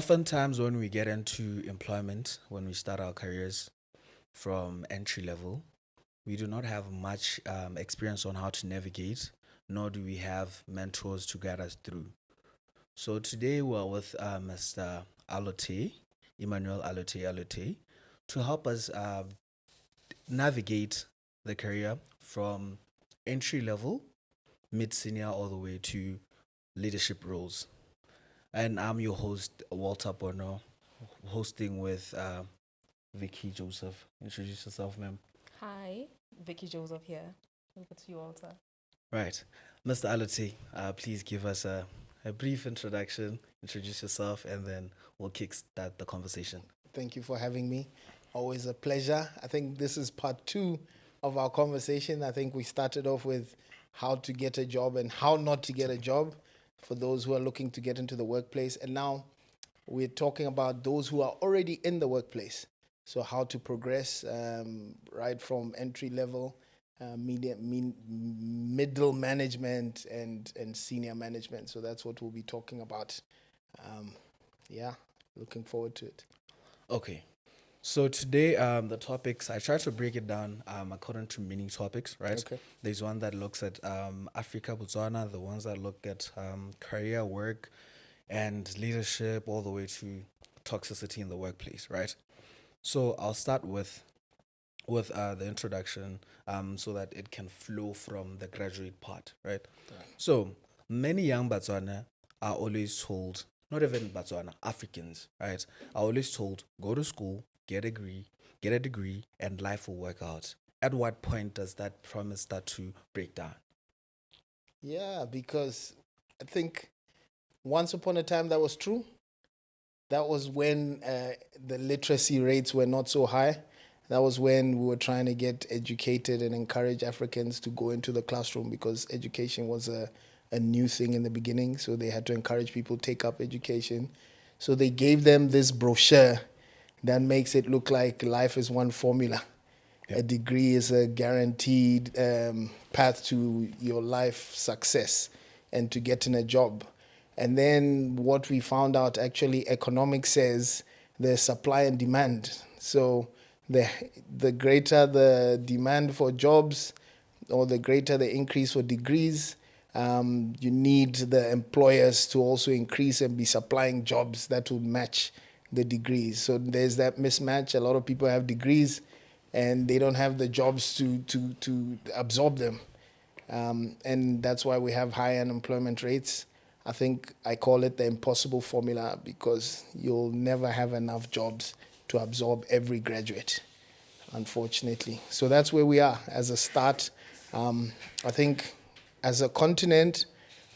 Oftentimes, when we get into employment, when we start our careers from entry level, we do not have much experience on how to navigate, nor do we have mentors to guide us through. So today we're with Mr. Alote, Emmanuel Alote, to help us navigate the career from entry level, mid senior, all the way to leadership roles. And I'm your host, Walter Bono, hosting with Vicky Joseph. Introduce yourself, ma'am. Hi, Vicky Joseph here. Over to you, Walter. Right. Mr. Alote, please give us a brief introduction, introduce yourself, and then we'll kickstart the conversation. Thank you for having me. Always a pleasure. I think this is part two of our conversation. I think we started off with how to get a job and how not to get a job for those who are looking to get into the workplace. And now we're talking about those who are already in the workplace. So how to progress right from entry level, middle management, and senior management. So that's what we'll be talking about. Yeah, looking forward to it. Okay. So today, the topics, I try to break it down according to mini topics, right? Okay. There's one that looks at Africa, Botswana, the ones that look at career, work, and leadership, all the way to toxicity in the workplace, right? So I'll start with the introduction so that it can flow from the graduate part, right? So many young Botswana are always told, not even Botswana, Africans, right, are always told, go to school, get a degree, and life will work out. At what point does that promise start to break down? Yeah, because I think once upon a time that was true. That was when the literacy rates were not so high. That was when we were trying to get educated and encourage Africans to go into the classroom because education was a new thing in the beginning. So they had to encourage people to take up education. So they gave them this brochure that makes it look like life is one formula. Yep. A degree is a guaranteed path to your life success and to getting a job. And then what we found out, actually, economics says there's supply and demand. So the greater the demand for jobs or the greater the increase for degrees, you need the employers to also increase and be supplying jobs that would match the degrees. So there's that mismatch. A lot of people have degrees and they don't have the jobs to absorb them. And that's why we have high unemployment rates. I think I call it the impossible formula because you'll never have enough jobs to absorb every graduate, unfortunately. So that's where we are as a start. I think as a continent,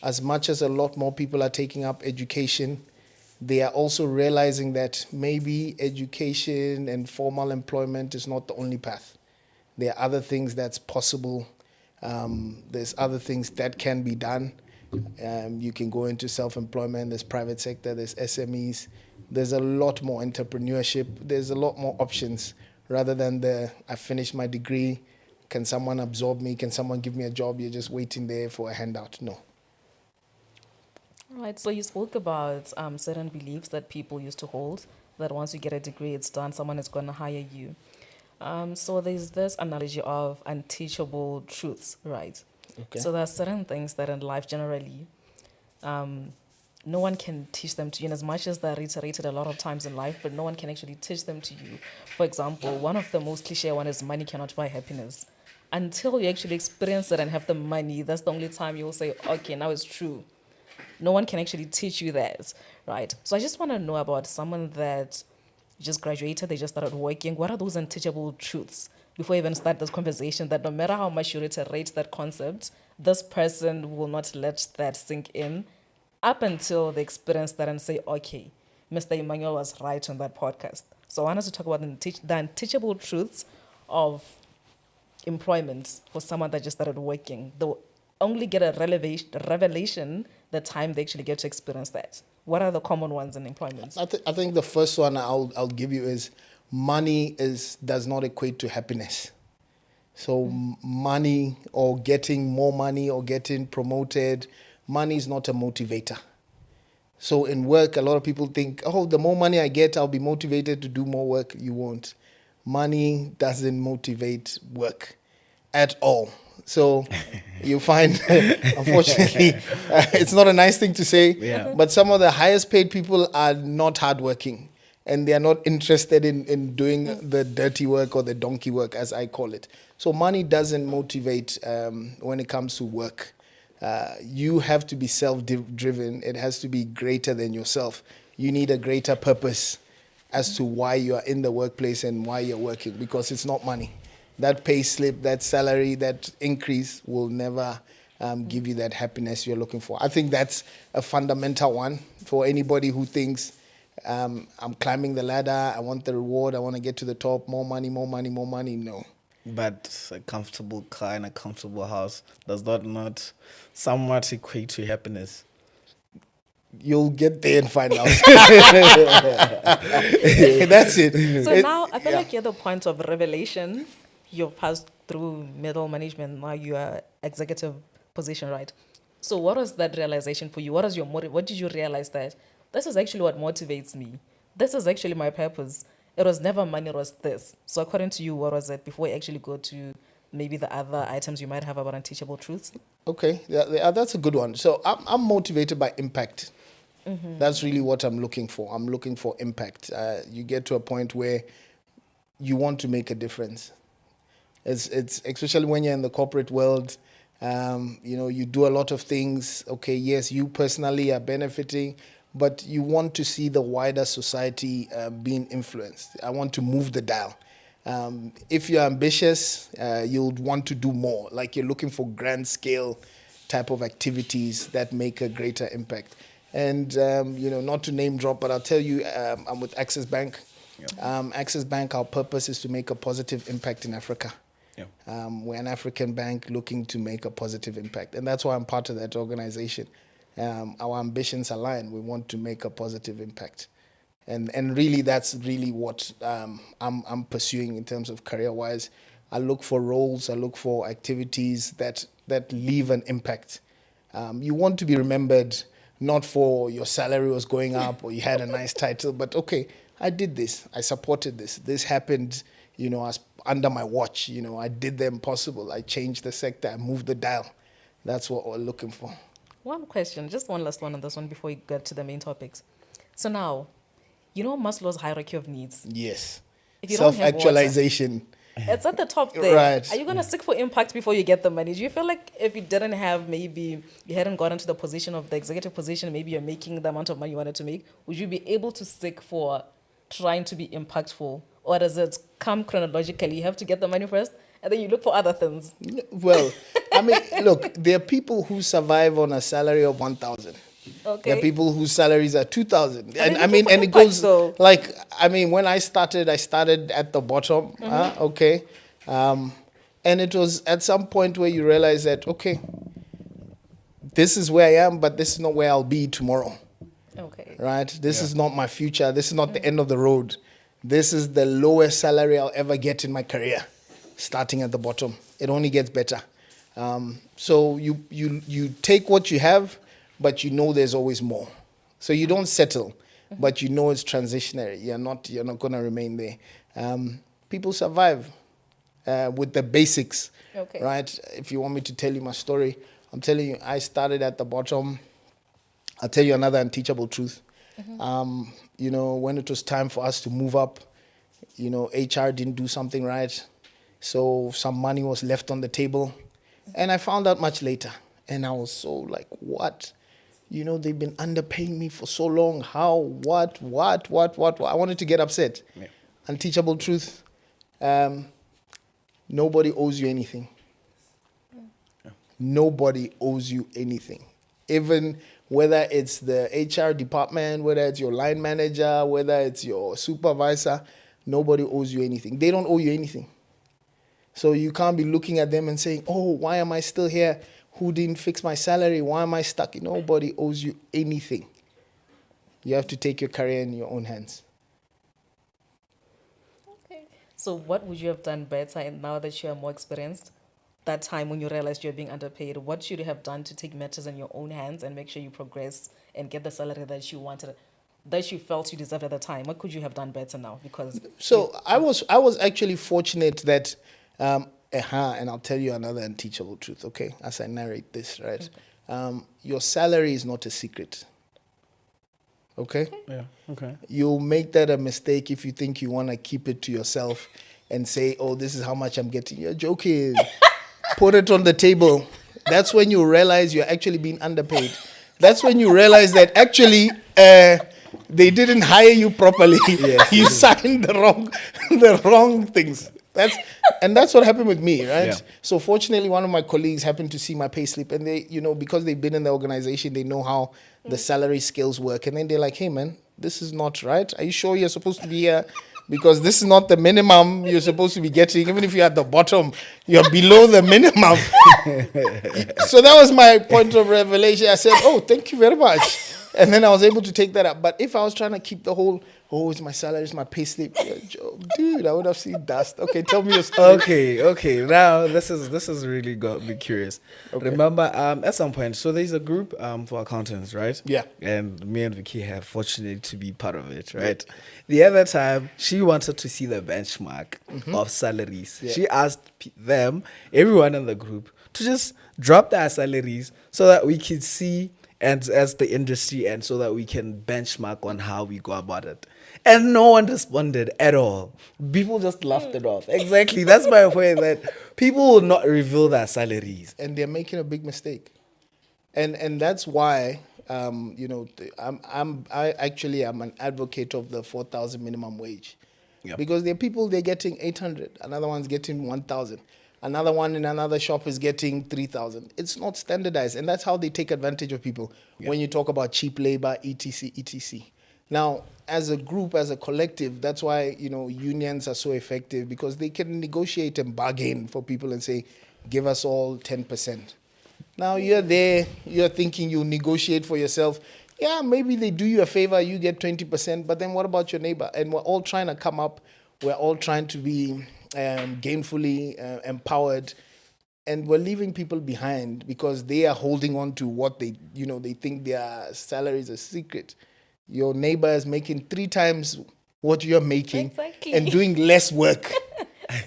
as much as a lot more people are taking up education, they are also realizing that maybe education and formal employment is not the only path. There are other things that's possible. There's other things that can be done. You can go into self-employment, there's private sector, there's SMEs, there's a lot more entrepreneurship, there's a lot more options rather than I finished my degree, can someone absorb me, can someone give me a job, you're just waiting there for a handout. No. All right, so you spoke about certain beliefs that people used to hold, that once you get a degree, it's done, someone is going to hire you. So there's this analogy of unteachable truths, right? Okay. So there are certain things that in life generally, no one can teach them to you, in as much as they're reiterated a lot of times in life, but no one can actually teach them to you. For example, one of the most cliche one is money cannot buy happiness. Until you actually experience it and have the money, that's the only time you'll say, okay, now it's true. No one can actually teach you that, right? So I just want to know about someone that just graduated, they just started working. What are those unteachable truths? Before we even start this conversation, that no matter how much you reiterate that concept, this person will not let that sink in up until they experience that and say, okay, Mr. Emmanuel was right on that podcast. So I want us to talk about the unteachable truths of employment for someone that just started working. They'll only get a revelation the time they actually get to experience that. What are the common ones in employment? I think the first one I'll give you is money does not equate to happiness. So money or getting more money or getting promoted, money is not a motivator. So in work, a lot of people think, oh, the more money I get, I'll be motivated to do more work. You won't. Money doesn't motivate work at all. So you find, unfortunately, it's not a nice thing to say, Yeah. but some of the highest paid people are not hardworking, and they are not interested in doing the dirty work or the donkey work, as I call it. So money doesn't motivate when it comes to work. You have to be self-driven. It has to be greater than yourself. You need a greater purpose as to why you are in the workplace and why you're working, because it's not money. That pay slip, that salary, that increase will never give you that happiness you're looking for. I think that's a fundamental one for anybody who thinks I'm climbing the ladder, I want the reward, I want to get to the top, more money, more money, more money. No. But a comfortable car and a comfortable house does that not somewhat equate to happiness? You'll get there and find out. That's it. So now I feel like you're at the point of revelation. You've passed through middle management. Now you are executive position, right? So what was that realization for you? What was your motive? What did you realize that this is actually what motivates me? This is actually my purpose. It was never money, it was this. So according to you, what was it before you actually go to maybe the other items you might have about unteachable truths? Okay, that's a good one. So I'm motivated by impact. That's really what I'm looking for. I'm looking for impact. You get to a point where you want to make a difference. It's especially when you're in the corporate world. You do a lot of things. Okay, yes, you personally are benefiting, but you want to see the wider society being influenced. I want to move the dial. If you're ambitious, you'll want to do more. Like you're looking for grand scale type of activities that make a greater impact. And, not to name drop, but I'll tell you, I'm with Access Bank. Yeah. Access Bank, our purpose is to make a positive impact in Africa. Yeah. We're an African bank looking to make a positive impact. And that's why I'm part of that organization. Our ambitions align. We want to make a positive impact. And really, that's really what I'm pursuing in terms of career-wise. I look for roles. I look for activities that leave an impact. You want to be remembered not for your salary was going up or you had a nice title, but okay, I did this. I supported this. This happened, as under my watch. I did the impossible. I changed the sector. I moved the dial. That's what we're looking for. One question, just one last one on this one before we get to the main topics. So now, Maslow's hierarchy of needs. Yes. If you don't have water, Self-actualization. it's at the top there. Right. Are you going to seek for impact before you get the money? Do you feel like if you didn't have, maybe you hadn't gotten to the position of the executive position, maybe you're making the amount of money you wanted to make, would you be able to seek for trying to be impactful? Or does it come chronologically? You have to get the money first, and then you look for other things. Well, look, there are people who survive on a salary of 1,000. Okay. There are people whose salaries are 2,000. And looking for and it impact, goes though. when I started at the bottom. Okay. And it was at some point where you realize that, okay, this is where I am, but this is not where I'll be tomorrow. Okay. Right? This is not my future. This is not the end of the road. This is the lowest salary I'll ever get in my career, starting at the bottom. It only gets better. So you take what you have, but there's always more. So you don't settle, but it's transitionary. You're not going to remain there. People survive with the basics, Okay. right? If you want me to tell you my story, I'm telling you, I started at the bottom. I'll tell you another unteachable truth. When it was time for us to move up, HR didn't do something right. So some money was left on the table. And I found out much later. And I was so like, what? They've been underpaying me for so long. How? What? I wanted to get upset. Yeah. Unteachable truth. Nobody owes you anything. Yeah. Nobody owes you anything. Even whether it's the HR department, whether it's your line manager, whether it's your supervisor, nobody owes you anything. They don't owe you anything. So you can't be looking at them and saying, oh, why am I still here? Who didn't fix my salary? Why am I stuck? Nobody owes you anything. You have to take your career in your own hands. Okay. So what would you have done better now that you are more experienced? That time when you realized you're being underpaid, what should you have done to take matters in your own hands and make sure you progress and get the salary that you wanted, that you felt you deserved at the time? What could you have done better now? Because So I was actually fortunate that, and I'll tell you another unteachable truth, okay, as I narrate this, right? Your salary is not a secret, okay? Yeah. Okay. You'll make that a mistake if you think you want to keep it to yourself and say, oh, this is how much I'm getting. You're joking. Put it on the table. That's when you realize you're actually being underpaid. That's when you realize that actually they didn't hire you properly. Yes, You signed the wrong things. That's what happened with me, right? Yeah. So fortunately, one of my colleagues happened to see my payslip, and they, because they've been in the organization, they know how the salary scales work, and then they're like, "Hey, man, this is not right. Are you sure you're supposed to be here? Because this is not the minimum you're supposed to be getting. Even if you're at the bottom, you're below the minimum." So that was my point of revelation. I said, "Oh, thank you very much." And then I was able to take that up. But if I was trying to keep the whole, oh, it's my salary, it's my payslip, dude, I would have seen dust. Okay, tell me your story. Okay. Now this is really got me curious. Remember, at some point, so there's a group for accountants, right? Yeah. And me and Vicky have fortunate to be part of it, right? The other time, she wanted to see the benchmark of salaries. Yeah. She asked everyone in the group, to just drop their salaries so that we could see, and as the industry, and so that we can benchmark on how we go about it. And no one responded at all. People just laughed it off. Exactly. That's my point, that people will not reveal their salaries. And they're making a big mistake. And that's why, I'm an advocate of the 4,000 minimum wage. Yep. Because there are people, they're getting 800, another one's getting 1,000. Another one in another shop is getting 3,000. It's not standardized. And that's how they take advantage of people. Yeah. When you talk about cheap labor, etc., etc. Now, as a group, as a collective, that's why, unions are so effective, because they can negotiate and bargain for people and say, give us all 10%. Now you're there, you're thinking you negotiate for yourself. Yeah, maybe they do you a favor, you get 20%, but then what about your neighbor? And we're all trying to come up, we're all trying to be gainfully empowered, and we're leaving people behind because they are holding on to what they think their salary is a secret. Your neighbor is making 3 times what you're making. Exactly. And doing less work.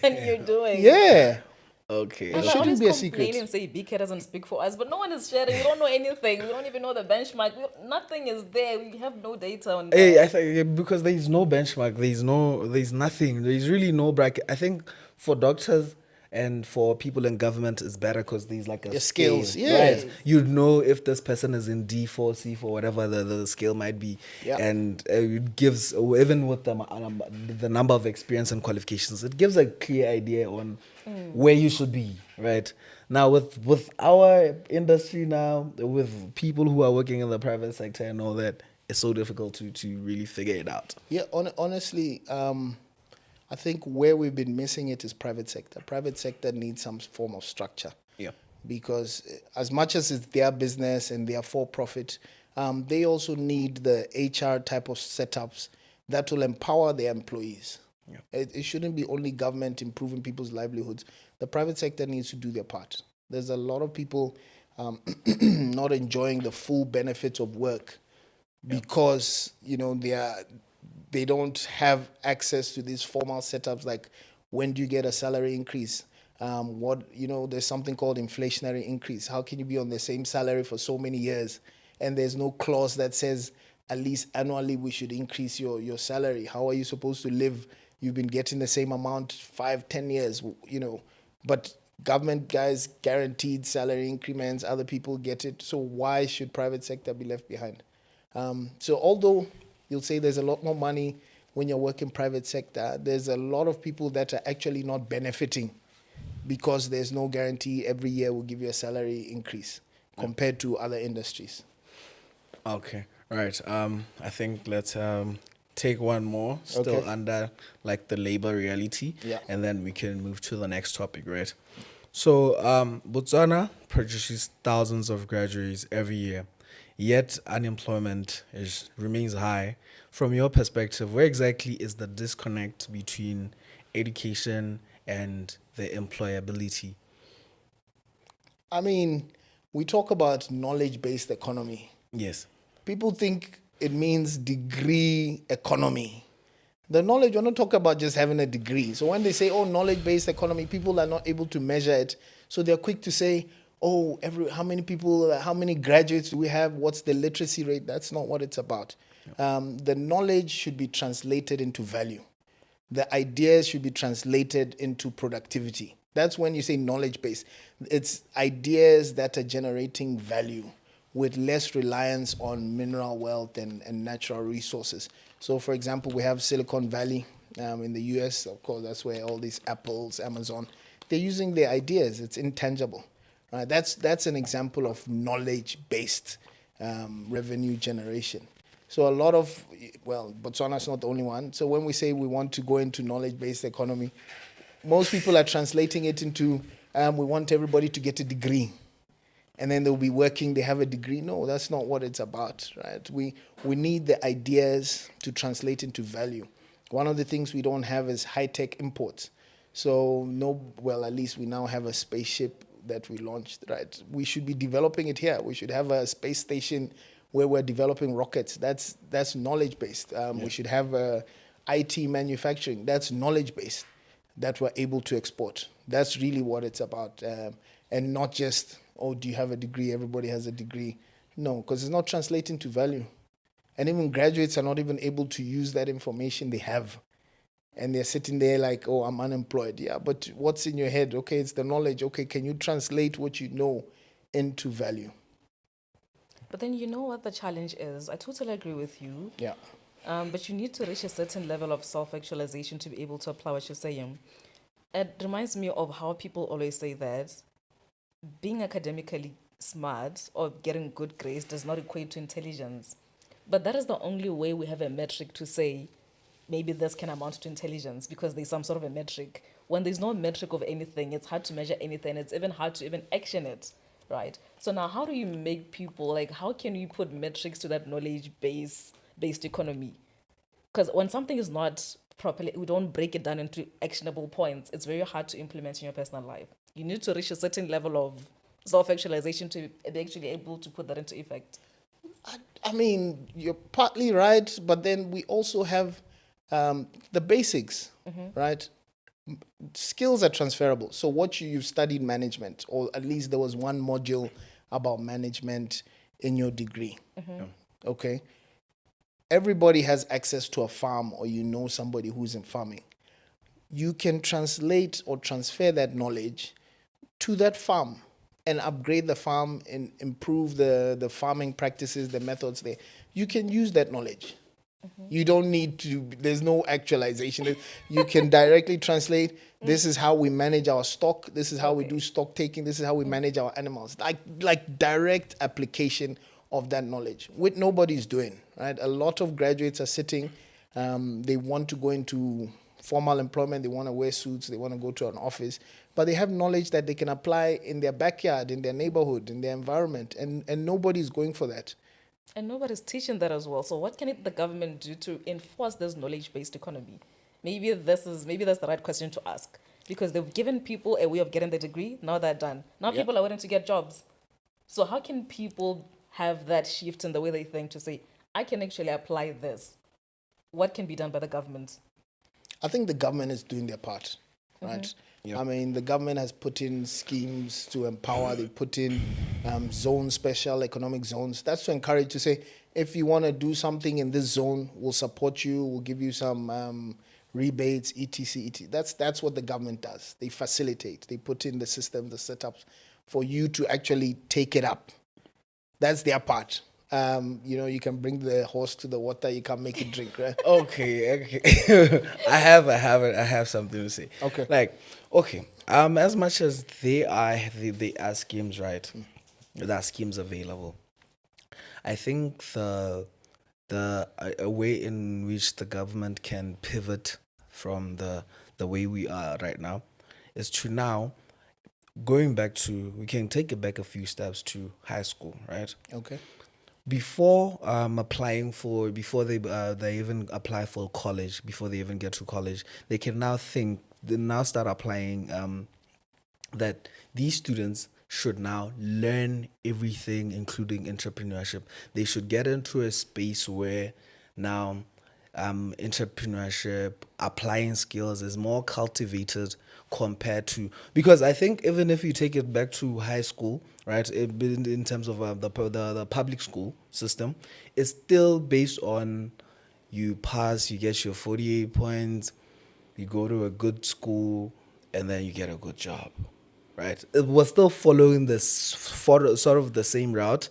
and you're doing. Yeah. Okay. It I shouldn't always be a complain secret. and say BK doesn't speak for us, but no one is sharing. We don't know anything. We don't even know the benchmark. Nothing is there. We have no data on that. Hey, I think because there's no benchmark, there's nothing. There's really no bracket. I think for doctors and for people in government, it's better because there's like a Your scale, scales, yeah. right? You'd know if this person is in D4, C4, whatever the scale might be, Yeah. and it gives, even with the number of experience and qualifications, it gives a clear idea on where you should be, right? Now with our industry now, with people who are working in the private sector and all that, it's so difficult to really figure it out. Yeah, honestly, I think where we've been missing it is private sector. Private sector needs some form of structure. Yeah. Because as much as it's their business and they are for profit, they also need the HR type of setups that will empower their employees. Yeah. It shouldn't be only government improving people's livelihoods. The private sector needs to do their part. There's a lot of people not enjoying the full benefits of work because they don't have access to these formal setups, like when do you get a salary increase? There's something called inflationary increase. How can you be on the same salary for so many years and there's no clause that says at least annually we should increase your salary? How are you supposed to live? You've been getting the same amount 5-10 years, but government guys guaranteed salary increments, other people get it. So why should private sector be left behind? So although you'll say there's a lot more money when you're working private sector, there's a lot of people that are actually not benefiting because there's no guarantee every year will give you a salary increase compared to other industries. Okay, right. I think let's take one more, still under like the labor reality, and then we can move to the next topic, right? So Botswana produces thousands of graduates every year, yet unemployment remains high. From your perspective, where exactly is the disconnect between education and the employability? I mean, we talk about knowledge-based economy. Yes. people think it means degree economy. The knowledge, we're not talking about just having a degree. So when they say, oh, knowledge-based economy, people are not able to measure it. So they're quick to say, oh, how many people, how many graduates do we have? What's the literacy rate? That's not what it's about. The knowledge should be translated into value. The ideas should be translated into productivity. That's when you say knowledge-based. It's ideas that are generating value with less reliance on mineral wealth and natural resources. So, for example, we have Silicon Valley in the US. Of course, that's where all these Apples, Amazon, they're using their ideas. It's intangible. Right? That's an example of knowledge-based revenue generation. So a lot of, well, Botswana's not the only one. So when we say we want to go into knowledge-based economy, most people are translating it into we want everybody to get a degree. And then they'll be working, they have a degree. No, that's not what it's about, right? We need the ideas to translate into value. One of the things we don't have is high-tech imports. So at least we now have a spaceship that we launched, right? We should be developing it here. We should have a space station where we're developing rockets. That's knowledge-based. We should have IT manufacturing. That's knowledge-based that we're able to export. That's really what it's about. And not just, oh, do you have a degree? Everybody has a degree. No, because it's not translating to value. And even graduates are not even able to use that information they have. And they're sitting there like, oh, I'm unemployed. Yeah, but what's in your head? Okay, it's the knowledge. Okay, can you translate what you know into value? But then you know what the challenge is? I totally agree with you. Yeah. But you need to reach a certain level of self-actualization to be able to apply what you're saying. It reminds me of how people always say that being academically smart or getting good grades does not equate to intelligence. But that is the only way we have a metric to say maybe this can amount to intelligence, because there's some sort of a metric. When there's no metric of anything, it's hard to measure anything. It's even hard to even action it, right? So now how do you make people, like, how can you put metrics to that knowledge-based economy? Because when something is not properly, we don't break it down into actionable points, it's very hard to implement in your personal life. You need to reach a certain level of self-actualization to be actually able to put that into effect. I mean, you're partly right, but then we also have the basics, right? Skills are transferable. So you've studied management, or at least there was one module about management in your degree. Okay? Everybody has access to a farm, or you know somebody who's in farming. You can translate or transfer that knowledge to that farm and upgrade the farm and improve the farming practices, the methods there. You can use that knowledge. You don't need to, there's no actualization. You can directly translate, this is how we manage our stock, this is how we do stock taking, this is how we manage our animals. Like direct application of that knowledge, which nobody's doing, right? A lot of graduates are sitting, they want to go into formal employment, they want to wear suits, they want to go to an office, but they have knowledge that they can apply in their backyard, in their neighborhood, in their environment, and nobody's going for that. And nobody's teaching that as well. So what can the government do to enforce this knowledge-based economy? Maybe that's the right question to ask. Because they've given people a way of getting the degree, now they're done. Now people are willing to get jobs. So how can people have that shift in the way they think to say, I can actually apply this? What can be done by the government? I think the government is doing their part, right? Yep. I mean, the government has put in schemes to empower. They put in zones, special economic zones. That's to encourage, to say, if you want to do something in this zone, we'll support you. We'll give you some rebates, etc., etc. That's what the government does. They facilitate. They put in the system, the setups for you to actually take it up. That's their part. You can bring the horse to the water, you can't make it drink, right? Okay. I have something to say. Okay. As much as they are schemes, right? There are schemes available. I think a way in which the government can pivot from the way we are right now is to now we can take it back a few steps to high school, right? Okay. Before they even apply for college, before they even get to college, they can now start applying that these students should now learn everything, including entrepreneurship. They should get into a space where now entrepreneurship, applying skills is more cultivated compared to, because I think even if you take it back to high school, right, in terms of the public school system, it's still based on you pass, you get your 48 points, you go to a good school, and then you get a good job, right? It was still following this sort of the same route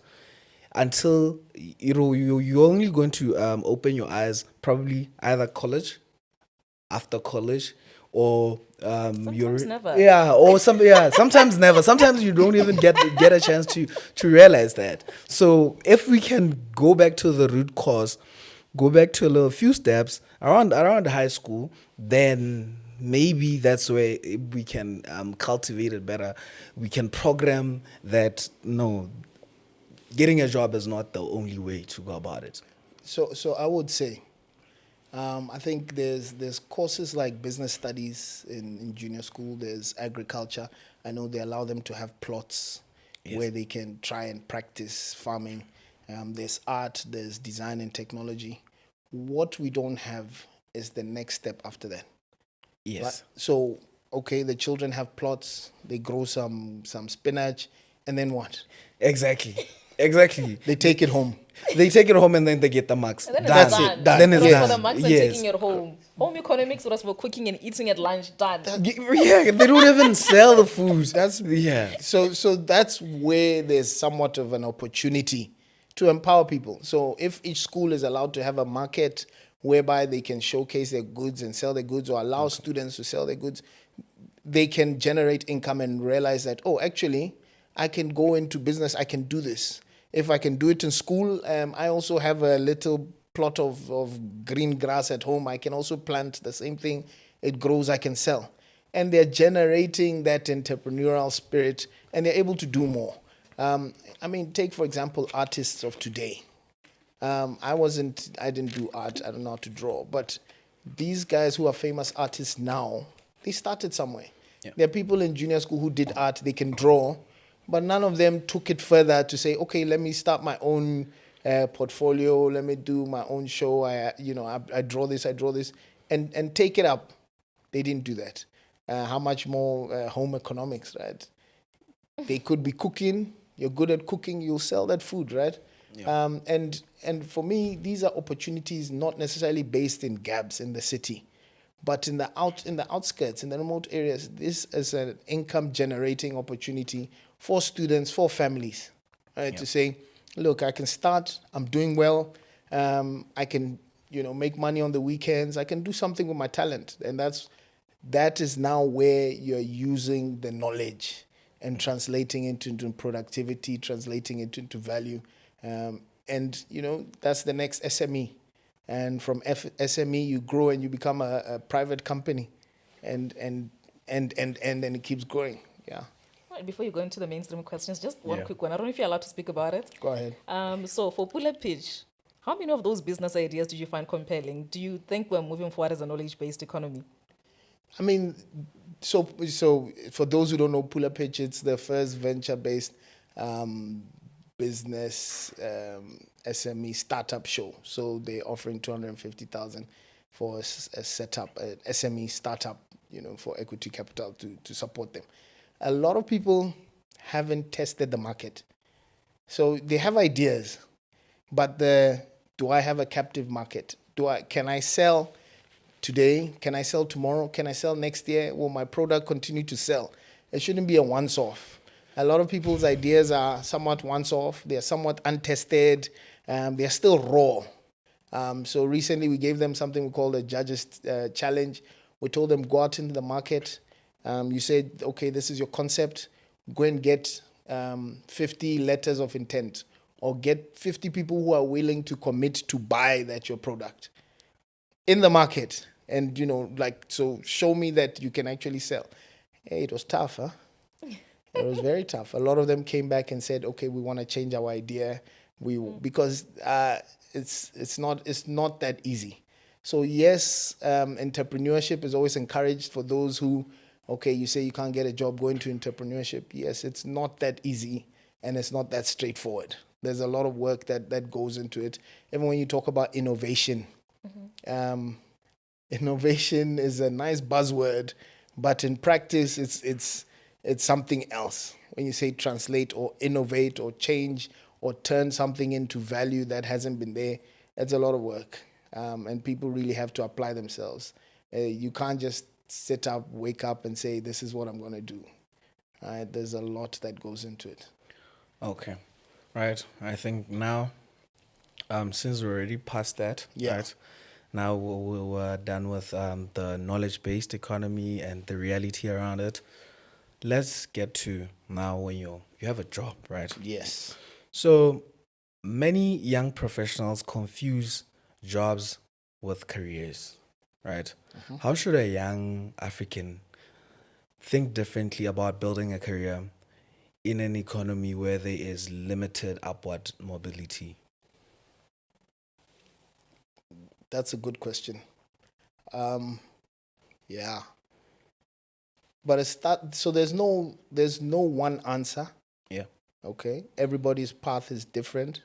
until you're only going to open your eyes probably either college, after college, or Sometimes never. sometimes never. Sometimes you don't even get a chance to realize that. So if we can go back to the root cause, go back to a little few steps around high school, then maybe that's where we can cultivate it better. We can program that no, getting a job is not the only way to go about it. So I would say, I think there's courses like business studies in junior school. There's agriculture. I know they allow them to have plots where they can try and practice farming. There's art. There's design and technology. What we don't have is the next step after that. Yes. Right? So okay, the children have plots. They grow some spinach, and then what? Exactly. They take it home. They take it home and then they get the marks. And then That's it's it. done. Then it's It was done. for the marks and Yes. taking it home. Home economics was for cooking and eating at lunch. Done. Yeah, they don't even sell the food. That's Yeah. So that's where there's somewhat of an opportunity to empower people. So if each school is allowed to have a market whereby they can showcase their goods and sell their goods, or allow students to sell their goods, they can generate income and realize that, oh, actually, I can go into business. I can do this. If I can do it in school, I also have a little plot of green grass at home. I can also plant the same thing. It grows, I can sell. And they're generating that entrepreneurial spirit, and they're able to do more. Take, for example, artists of today. I didn't do art. I don't know how to draw. But these guys who are famous artists now, they started somewhere. Yeah. There are people in junior school who did art. They can draw. But none of them took it further to say, okay, let me start my own portfolio. Let me do my own show. I draw this, and take it up. They didn't do that. How much more home economics, right? They could be cooking. You're good at cooking. You'll sell that food, right? Yeah. And for me, these are opportunities not necessarily based in gaps in the city, but in the outskirts, in the remote areas. This is an income generating opportunity for students, for families, right? To say, look, I can start, I'm doing well, I can, make money on the weekends, I can do something with my talent. And that is now where you're using the knowledge and translating it into productivity, translating it into value. That's the next SME. And from SME, you grow and you become a private company, and it keeps growing. Yeah. Right, before you go into the mainstream questions, just one Yeah. quick one. I don't know if you're allowed to speak about it. Go ahead. So for Pull Up Pitch, how many of those business ideas do you find compelling? Do you think we're moving forward as a knowledge-based economy? So for those who don't know, Pull Up Pitch, it's the first venture-based business SME startup show. So they're offering 250,000 for a setup, an SME startup, for equity capital to support them. A lot of people haven't tested the market. So they have ideas, but do I have a captive market? Can I sell today? Can I sell tomorrow? Can I sell next year? Will my product continue to sell? It shouldn't be a once-off. A lot of people's ideas are somewhat once-off. They're somewhat untested. They're still raw. So recently we gave them something we call the Judges Challenge. We told them, go out into the market. You said, okay, this is your concept. Go and get 50 letters of intent, or get 50 people who are willing to commit to buy your product in the market. And, so show me that you can actually sell. Hey, it was tough, huh? It was very tough. A lot of them came back and said, okay, we want to change our idea. Because it's not that easy. So yes, entrepreneurship is always encouraged for those who Okay, you say you can't get a job, go into entrepreneurship. Yes, it's not that easy and it's not that straightforward. There's a lot of work that goes into it. Even when you talk about innovation, innovation is a nice buzzword, but in practice, it's something else. When you say translate or innovate or change or turn something into value that hasn't been there, it's a lot of work, and people really have to apply themselves. You can't just sit up, wake up, and say, "This is what I'm going to do." There's a lot that goes into it. Okay. Right. I think now, since we're already past that, Yeah. right? Now we're done with the knowledge-based economy and the reality around it. Let's get to now when you have a job, right? Yes. So many young professionals confuse jobs with careers, right? How should a young African think differently about building a career in an economy where there is limited upward mobility? That's a good question. Yeah. But so there's no one answer. Yeah. Okay. Everybody's path is different.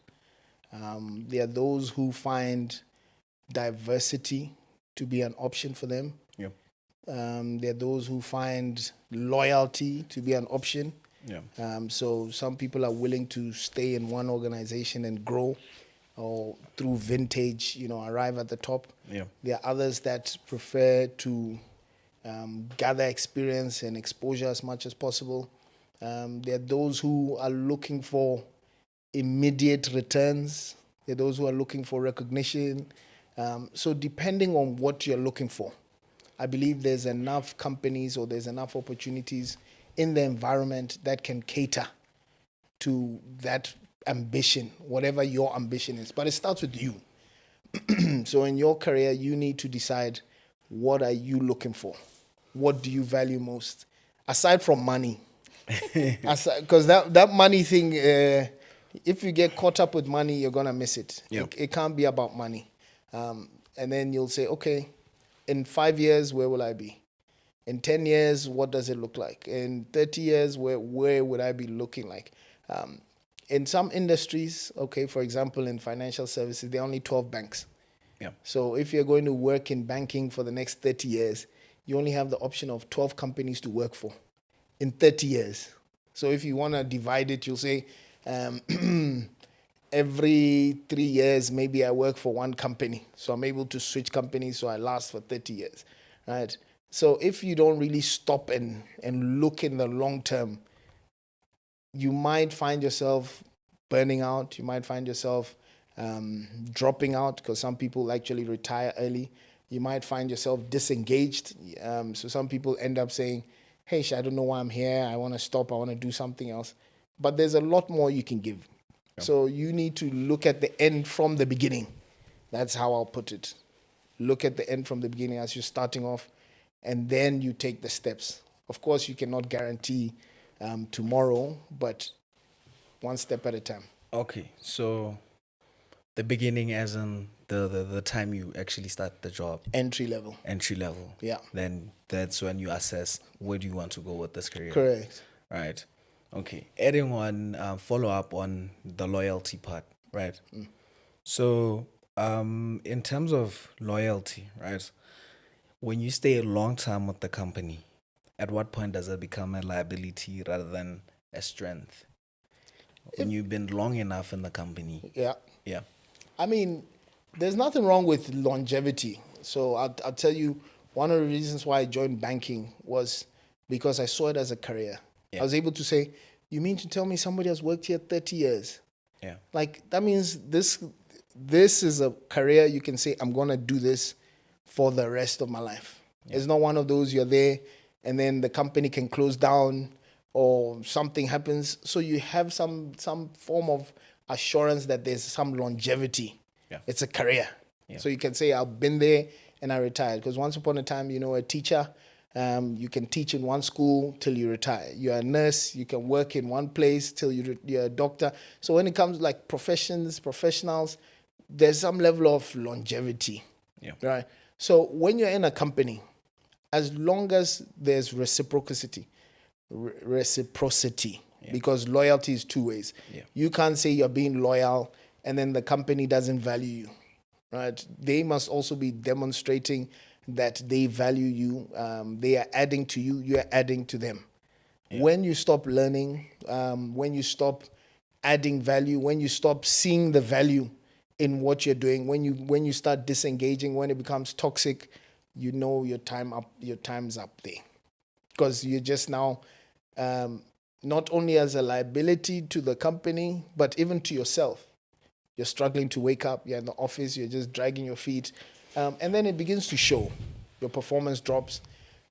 There are those who find diversity to be an option for them. Yeah. There are those who find loyalty to be an option. Yeah. So some people are willing to stay in one organization and grow, or through vintage, arrive at the top. Yeah. There are others that prefer to gather experience and exposure as much as possible. There are those who are looking for immediate returns. There are those who are looking for recognition. So depending on what you're looking for, I believe there's enough companies or there's enough opportunities in the environment that can cater to that ambition, whatever your ambition is. But it starts with you. So in your career, you need to decide, what are you looking for? What do you value most? Aside from money. Because that money thing, if you get caught up with money, you're going to miss it. Yeah. It can't be about money. And then you'll say, okay, in 5 years, where will I be? In 10 years, what does it look like? In 30 years, where would I be looking like? In some industries, okay, for example, in financial services, there are only 12 banks. Yeah. So if you're going to work in banking for the next 30 years, you only have the option of 12 companies to work for in 30 years. So if you want to divide it, you'll say, every 3 years, maybe I work for one company. So I'm able to switch companies, so I last for 30 years, right? So if you don't really stop and look in the long term, you might find yourself burning out. You might find yourself dropping out, because some people actually retire early. You might find yourself disengaged. So some people end up saying, hey, I don't know why I'm here. I want to stop. I want to do something else. But there's a lot more you can give. Yeah. So you need to look at the end from the beginning. That's how I'll put it. Look at the end from the beginning as you're starting off, and then you take the steps. Of course, you cannot guarantee tomorrow, but one step at a time. Okay, so the beginning as in the time you actually start the job. Entry level. Yeah. Then that's when you assess where do you want to go with this career. Correct. Right. Okay. Adding on, follow up on the loyalty part, right? So in terms of loyalty, right? When you stay a long time with the company, at what point does it become a liability rather than a strength? When you've been long enough in the company. Yeah. Yeah. I mean, there's nothing wrong with longevity. So I'll tell you, one of the reasons why I joined banking was because I saw it as a career. Yeah. I was able to say, you mean to tell me somebody has worked here 30 years? Yeah. Like, that means this is a career you can say, I'm going to do this for the rest of my life. Yeah. It's not one of those you're there and then the company can close down or something happens. So you have some form of assurance that there's some longevity. Yeah. It's a career. Yeah. So you can say, I've been there and I retired. Because once upon a time, a teacher, you can teach in one school till you retire. You're a nurse, you can work in one place till you're a doctor. So when it comes like professionals, there's some level of longevity. Yeah. Right. So when you're in a company, as long as there's reciprocity, because loyalty is two ways. Yeah. You can't say you're being loyal and then the company doesn't value you, right? They must also be demonstrating that they value you. They are adding to you. You are adding to them. Yeah. When you stop learning, when you stop adding value, when you stop seeing the value in what you're doing, when you start disengaging, when it becomes toxic, you know your time's up there, because you're just now not only as a liability to the company, but even to yourself. You're struggling to wake up. You're in the office. You're just dragging your feet, and then it begins to show. Your performance drops.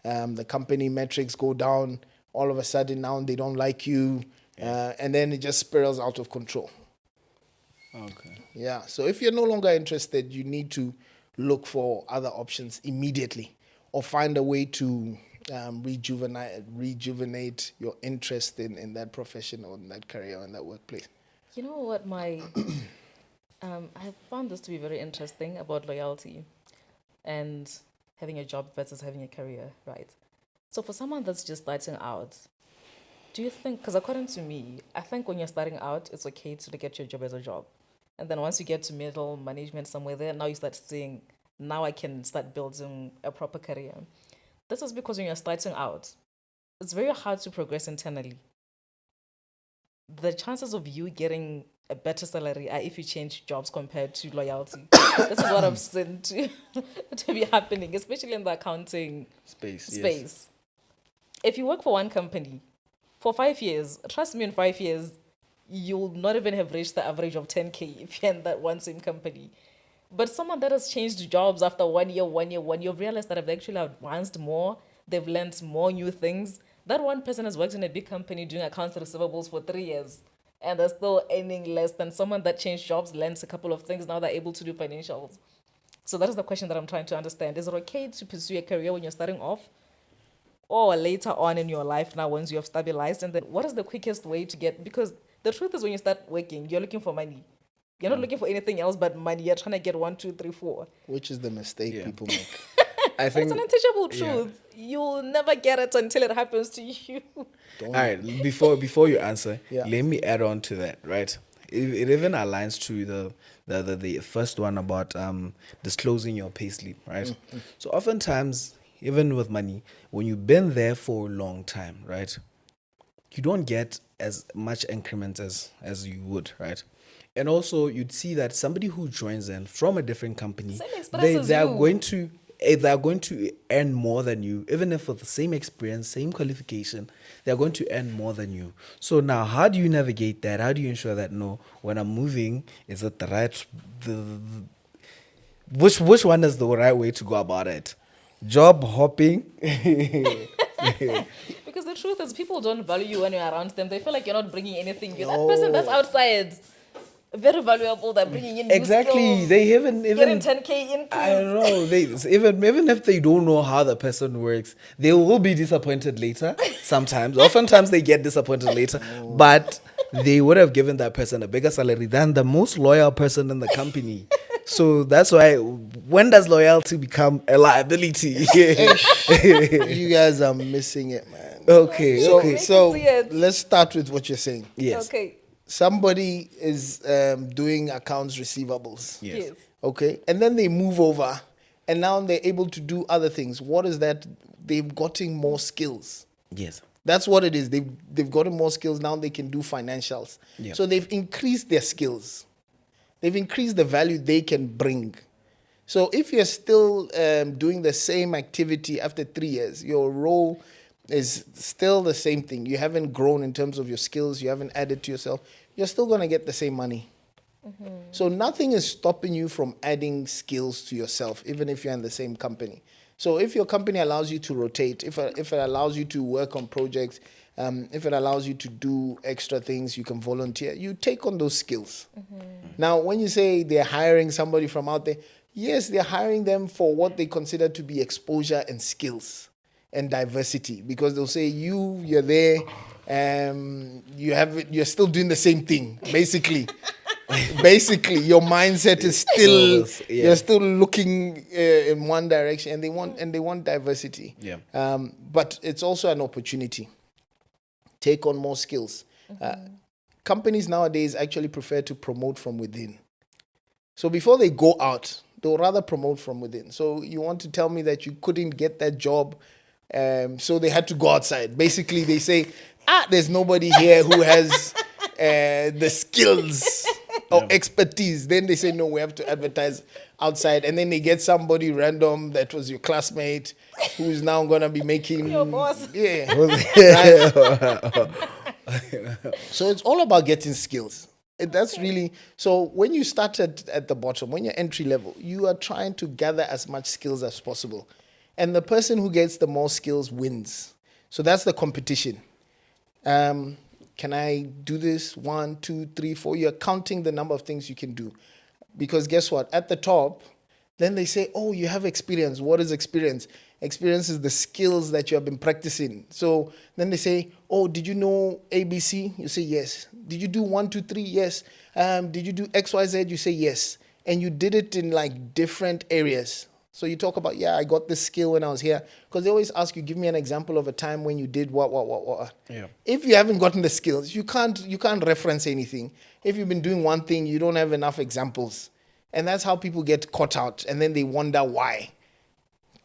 The company metrics go down. All of a sudden, now they don't like you, and then it just spirals out of control. Okay. Yeah. So if you're no longer interested, you need to look for other options immediately, or find a way to rejuvenate your interest in that profession or in that career or in that workplace. You know what, I have found this to be very interesting about loyalty and having a job versus having a career, right? So for someone that's just starting out, do you think, because according to me, I think when you're starting out, it's okay to look at your job as a job. And then once you get to middle management somewhere there, now you start seeing, now I can start building a proper career. This is because when you're starting out, it's very hard to progress internally. The chances of you getting a better salary are if you change jobs compared to loyalty. This is what I've seen to be happening, especially in the accounting space. Yes. If you work for one company for 5 years, trust me, in 5 years, you'll not even have reached the average of 10K if you're in that one same company. But someone that has changed jobs after 1 year, you've realized that they've actually advanced more, they've learned more new things. That one person has worked in a big company doing accounts receivables for 3 years, and they're still earning less than someone that changed jobs, learns a couple of things, now they're able to do financials. So that is the question that I'm trying to understand. Is it okay to pursue a career when you're starting off, or later on in your life now once you have stabilized? And then what is the quickest way to get, because the truth is when you start working, you're looking for money. You're not looking for anything else but money. You're trying to get 1, 2, 3, 4. Which is the mistake people make. I think it's an unteachable truth. You'll never get it until it happens to you. All right, before you answer, let me add on to that, right? It even aligns to the first one about disclosing your payslip, right? Mm-hmm. So oftentimes, even with money, when you've been there for a long time, right, you don't get as much increment as you would, right? And also, you'd see that somebody who joins in from a different company, they are going to earn more than you, even if with the same experience, same qualification, they're going to earn more than you. So now, how do you navigate that? How do you ensure that, no, when I'm moving, is it the right, which one is the right way to go about it? Job hopping? Because the truth is, people don't value you when you're around them. They feel like you're not bringing anything. You're that person that's outside. Very valuable. They're bringing in exactly. They haven't even getting 10K increase. I don't know. They even if they don't know how the person works, they will be disappointed later. Sometimes, oftentimes they get disappointed later, but they would have given that person a bigger salary than the most loyal person in the company. So that's why, when does loyalty become a liability? You guys are missing it, man. Okay. So let's start with what you're saying. Yes. Okay. Somebody is doing accounts receivables. Yes. Okay. And then they move over, and now they're able to do other things. What is that? They've gotten more skills. Yes. That's what it is. They've gotten more skills. Now they can do financials. Yeah. So they've increased their skills. They've increased the value they can bring. So if you're still doing the same activity after 3 years, your role is still the same thing. You haven't grown in terms of your skills. You haven't added to yourself. You're still going to get the same money. Mm-hmm. So nothing is stopping you from adding skills to yourself, even if you're in the same company. So if your company allows you to rotate, if it allows you to work on projects, if it allows you to do extra things, you can volunteer, you take on those skills. Mm-hmm. Now, when you say they're hiring somebody from out there, yes, they're hiring them for what they consider to be exposure and skills and diversity, because they'll say you're there, you're still doing the same thing, basically. Basically, your mindset is still Yeah. you're still looking in one direction, and they want diversity. Yeah. But it's also an opportunity. Take on more skills. Companies nowadays actually prefer to promote from within. So before they go out, they'll rather promote from within. So you want to tell me that you couldn't get that job, so they had to go outside. Basically, they say, there's nobody here who has the skills or expertise. Then they say, no, we have to advertise outside. And then they get somebody random that was your classmate who's now going to be making... Your boss. Yeah. Right? So it's all about getting skills. That's really... So when you started at the bottom, when you're entry level, you are trying to gather as much skills as possible. And the person who gets the most skills wins. So that's the competition. Can I do this? 1, 2, 3, 4. You're counting the number of things you can do. Because guess what? At the top, then they say, oh, you have experience. What is experience? Experience is the skills that you have been practicing. So then they say, oh, did you know ABC? You say yes. Did you do 1, 2, 3? Yes. Did you do XYZ? You say yes. And you did it in like different areas. So you talk about, I got this skill when I was here. Because they always ask you, give me an example of a time when you did what. Yeah. If you haven't gotten the skills, you can't reference anything. If you've been doing one thing, you don't have enough examples. And that's how people get caught out. And then they wonder why.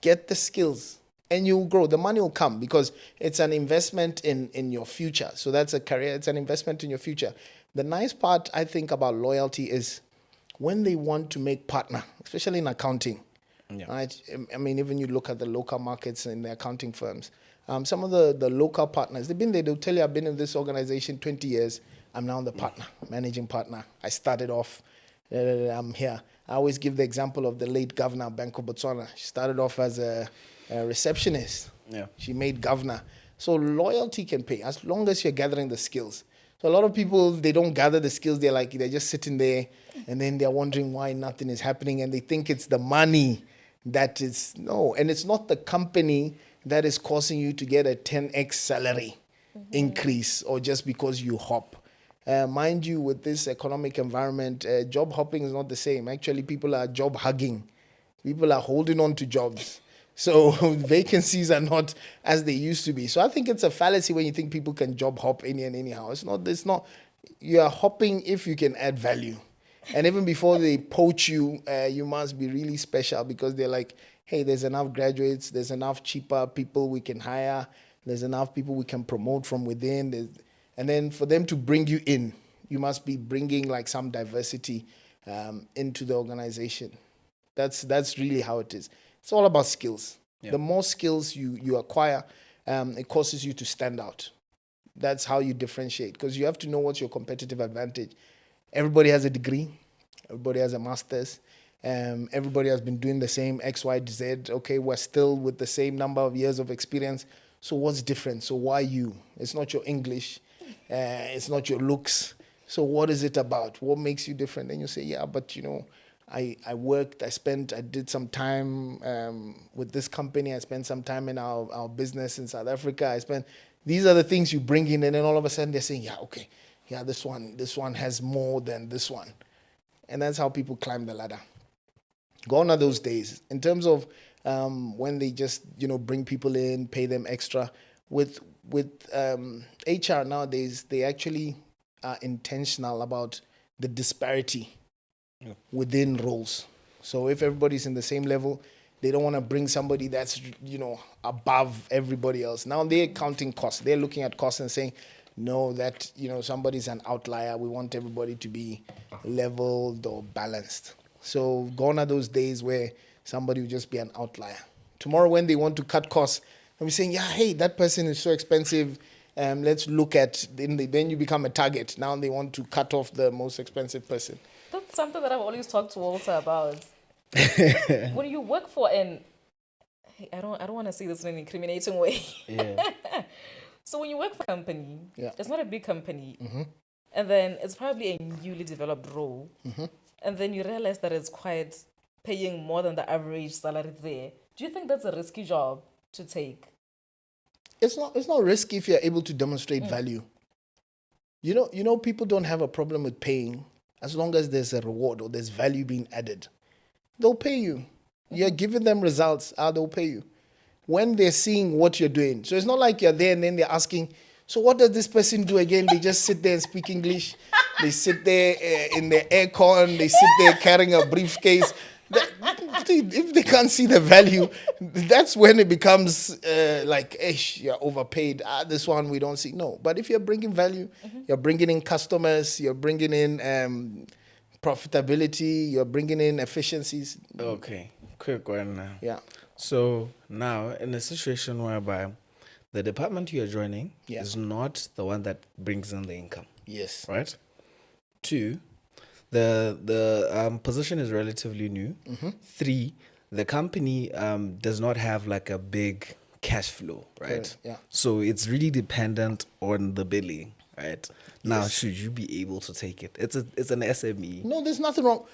Get the skills and you'll grow. The money will come because it's an investment in your future. So that's a career. It's an investment in your future. The nice part, I think, about loyalty is when they want to make partner, especially in accounting. Yeah. Right? I mean, even you look at the local markets and the accounting firms. Some of the local partners, they've been there. They'll tell you, I've been in this organization 20 years. I'm now the partner, managing partner. I started off, I'm here. I always give the example of the late governor of Bank of Botswana. She started off as a receptionist. Yeah. She made governor. So loyalty can pay as long as you're gathering the skills. So a lot of people, they don't gather the skills. They're just sitting there and then they're wondering why nothing is happening. And they think it's the money that is, no. And it's not the company that is causing you to get a 10x salary increase or just because you hop. Mind you, with this economic environment, job hopping is not the same. Actually, people are job hugging. People are holding on to jobs. So vacancies are not as they used to be. So I think it's a fallacy when you think people can job hop any and anyhow. It's not. You are hopping if you can add value. And even before they poach you, you must be really special because they're like, hey, there's enough graduates, there's enough cheaper people we can hire, there's enough people we can promote from within. And then for them to bring you in, you must be bringing like some diversity into the organization. That's really how it is. It's all about skills. Yeah. The more skills you acquire, it causes you to stand out. That's how you differentiate because you have to know what's your competitive advantage. Everybody has a degree. Everybody has a master's. Everybody has been doing the same X, Y, Z. Okay, we're still with the same number of years of experience. So what's different? So why you? It's not your English. It's not your looks. So what is it about? What makes you different? And you say, but I worked, I did some time with this company. I spent some time in our business in South Africa. These are the things you bring in, and then all of a sudden they're saying, this one has more than this one. And that's how people climb the ladder. Gone are those days. In terms of when they just, bring people in, pay them extra. With HR nowadays, they actually are intentional about the disparity within roles. So if everybody's in the same level, they don't want to bring somebody that's, above everybody else. Now they're counting costs. They're looking at costs and saying, no, that, somebody's an outlier. We want everybody to be leveled or balanced. So gone are those days where somebody will just be an outlier. Tomorrow when they want to cut costs, they'll be saying, hey, that person is so expensive. Let's look at, then you become a target. Now they want to cut off the most expensive person. That's something that I've always talked to Walter about. When you work for I don't want to say this in an incriminating way. Yeah. So when you work for a company, it's not a big company, and then it's probably a newly developed role, and then you realize that it's quite paying more than the average salary there. Do you think that's a risky job to take? It's not risky if you're able to demonstrate value. People don't have a problem with paying as long as there's a reward or there's value being added, they'll pay you. You're giving them results, they'll pay you. When they're seeing what you're doing. So it's not like you're there and then they're asking, so what does this person do again? They just sit there and speak English. They sit there in their aircon. They sit there carrying a briefcase. If they can't see the value, that's when it becomes like, you're overpaid. This one we don't see. No, but if you're bringing value, you're bringing in customers, you're bringing in profitability, you're bringing in efficiencies. Okay, quick one now. Yeah. So now, in a situation whereby the department you're joining Yeah. is not the one that brings in the income, Yes. right? 2, the position is relatively new. 3, the company does not have like a big cash flow, right? Correct, yeah. So it's really dependent on the billing, right? Now, should you be able to take it? It's an SME. No, there's nothing wrong.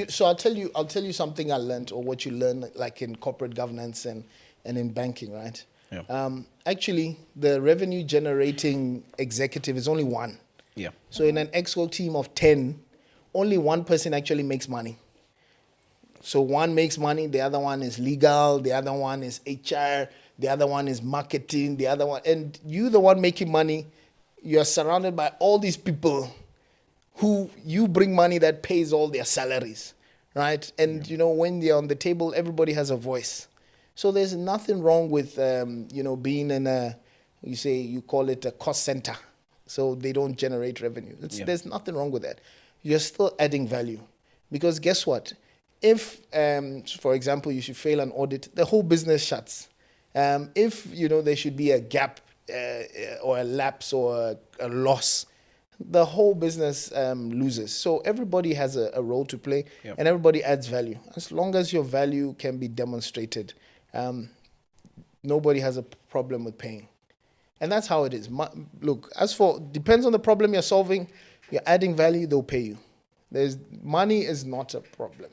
So I'll tell you something I learned, or what you learn, like in corporate governance and in banking, right? Yeah. Actually, the revenue generating executive is only one. Yeah. So in an exco team of 10, only one person actually makes money. So one makes money, the other one is legal, the other one is HR, the other one is marketing, the other one, and you, the one making money, you're surrounded by all these people who you bring money that pays all their salaries, right? And, when they're on the table, everybody has a voice. So there's nothing wrong with, being in you call it a cost center. So they don't generate revenue. There's nothing wrong with that. You're still adding value. Because guess what? If, for example, you should fail an audit, the whole business shuts. If, there should be a gap or a lapse or a loss, the whole business loses. So everybody has a role to play, and everybody adds value. As long as your value can be demonstrated, nobody has a problem with paying. And that's how it is. Look, depends on the problem you're solving, you're adding value, they'll pay you. Money is not a problem.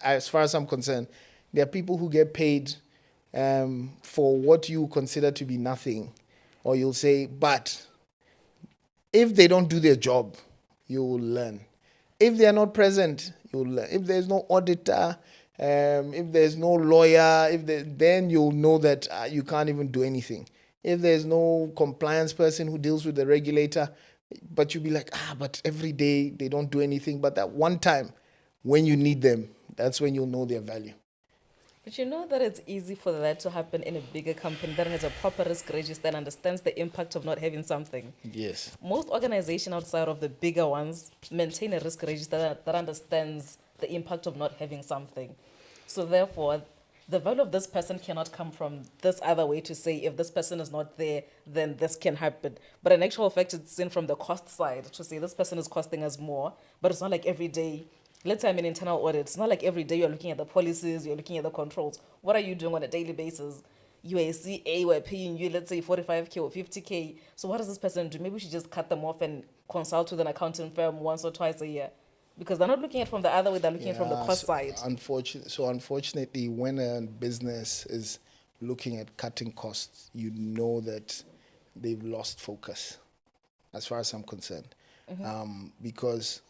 As far as I'm concerned, there are people who get paid for what you consider to be nothing, or you'll say, but if they don't do their job, you will learn. If they are not present, you will learn. If there's no auditor, if there's no lawyer, then you'll know that you can't even do anything. If there's no compliance person who deals with the regulator, but you'll be like, but every day they don't do anything. But that one time when you need them, that's when you'll know their value. But you know that it's easy for that to happen in a bigger company that has a proper risk register and understands the impact of not having something. Yes. Most organizations outside of the bigger ones maintain a risk register that understands the impact of not having something. So therefore, the value of this person cannot come from this other way to say if this person is not there, then this can happen. But in actual fact, it's seen from the cost side to say this person is costing us more, but it's not like every day. Let's say I'm in internal audit. It's not like every day you're looking at the policies, you're looking at the controls. What are you doing on a daily basis? UACA, we're paying you, let's say 45K or 50K. So what does this person do? Maybe we should just cut them off and consult with an accounting firm once or twice a year. Because they're not looking at it from the other way, they're looking at it from the cost side. Unfortunately, when a business is looking at cutting costs, you know that they've lost focus, as far as I'm concerned. Because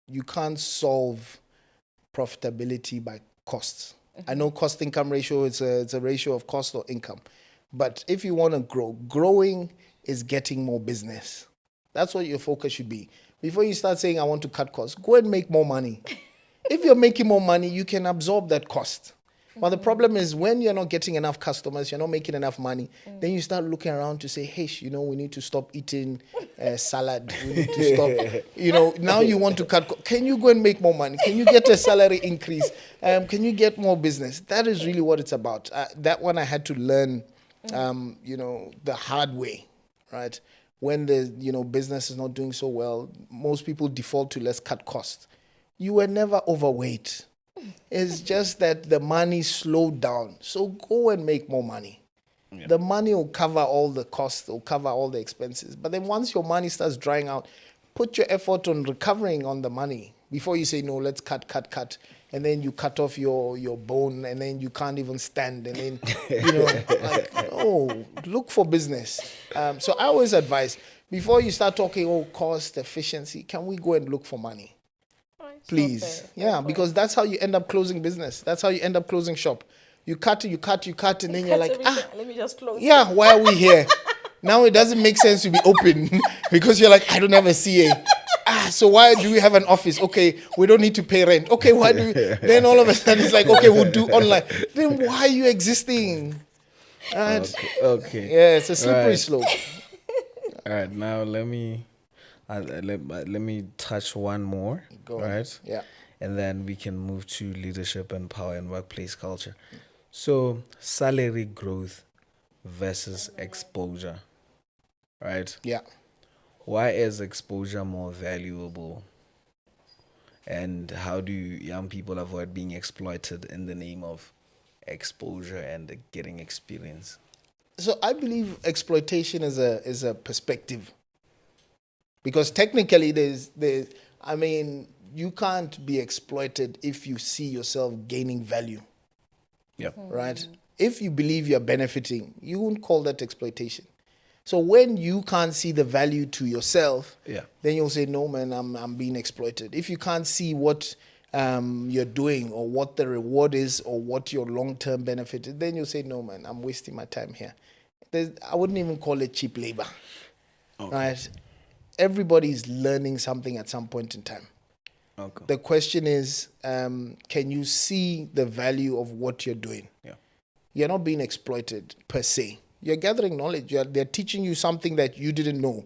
you can't solve profitability by costs. I know cost income ratio is a ratio of cost or income. But if you want to grow, growing is getting more business. That's what your focus should be. Before you start saying, I want to cut costs, go and make more money. If you're making more money, you can absorb that cost. But the problem is when you're not getting enough customers, you're not making enough money, then you start looking around to say, hey, we need to stop eating salad. We need to stop, now you want to cut. Can you go and make more money? Can you get a salary increase? Can you get more business? That is really what it's about. That one I had to learn, the hard way, right? When the business is not doing so well, most people default to let's cut costs. You were never overweight. It's just that the money slowed down. So go and make more money. Yeah. The money will cover all the costs, will cover all the expenses. But then once your money starts drying out, put your effort on recovering on the money before you say, no, let's cut. And then you cut off your bone and then you can't even stand. And then, look for business. So I always advise, before you start talking, cost, efficiency, can we go and look for money? Please. fair. Yeah, because that's how you end up closing business. That's how you end up closing shop. You cut, and then you're like, Let me just close. yeah, why are we here? Now it doesn't make sense to be open because you're like, I don't have a CA. So why do we have an office? Okay, we don't need to pay rent. Okay, why do we? Then all of a sudden it's like, okay, we'll do online. Then why are you existing? Right? Okay. Yeah, it's a slippery Right. slope. All right. Now let me let me touch one more. Go on. Right. Yeah. And then we can move to leadership and power and workplace culture. So salary growth versus exposure. Right. Yeah. Why is exposure more valuable? And how do young people avoid being exploited in the name of exposure and getting experience? So I believe exploitation is a perspective, because technically I mean, you can't be exploited if you see yourself gaining value, Yep. right? If you believe you're benefiting, you won't call that exploitation. So when you can't see the value to yourself, Yeah. then you'll say, no, man, I'm being exploited. If you can't see what you're doing or what the reward is or what your long-term benefit is, then you'll say, no, man, I'm wasting my time here. I wouldn't even call it cheap labor, right? Everybody's learning something at some point in time. Okay. The question is, can you see the value of what you're doing? Yeah. You're not being exploited per se. You're gathering knowledge. They're teaching you something that you didn't know.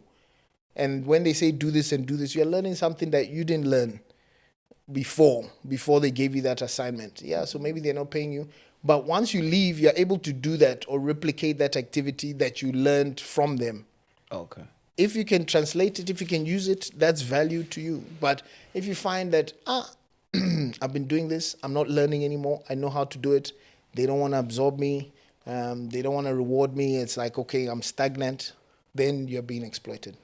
And when they say do this and do this, you're learning something that you didn't learn before they gave you that assignment. Yeah, so maybe they're not paying you. But once you leave, you're able to do that or replicate that activity that you learned from them. Okay. If you can translate it, if you can use it, that's value to you. But if you find that, I've been doing this, I'm not learning anymore, I know how to do it, they don't want to absorb me, they don't want to reward me, it's like, okay, I'm stagnant, then you're being exploited.